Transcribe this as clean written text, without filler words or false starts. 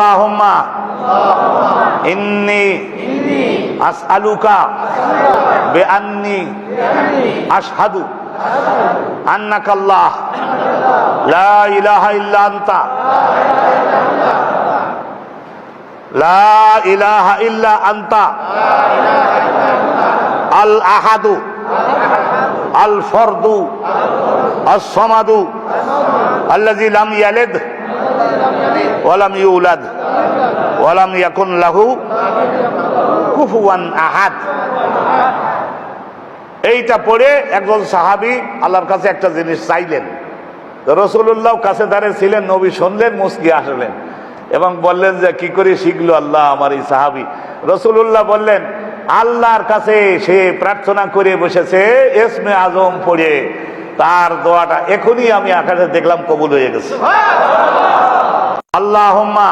আল্লাহুম্মা ইন্নী আসআলুকা বিআন্নী আশহাদু আন্নাকা আল্লাহ লা ইলাহা ইল্লা আনতা লা ইলাহা ইল্লা আনতা আল আহাদু আল ফরদু আস সামাদু আল্লাযী লাম ইয়ালিদ ওয়া লাম ইউলাদ ওয়া লাম ইয়াকুন লাহু কুফুয়ান আহাদ। এইটা পড়ে একজন সাহাবী আল্লাহর কাছে একটা জিনিস চাইলেন। রাসূলুল্লাহ কাছে দাঁড়িয়ে ছিলেন, নবী শুনলেন, মুস্কি হাসলেন এবং বললেন যে কি করে শিখলো আল্লাহ আমার এই সাহাবী। রাসূলুল্লাহ বললেন, আল্লাহর কাছে সে প্রার্থনা করে বসেছে ইসমে আজম পড়ে, তার দোয়াটা এখনই আমি আকাশে দেখলাম কবুল হয়ে গেছে। আল্লাহুম্মা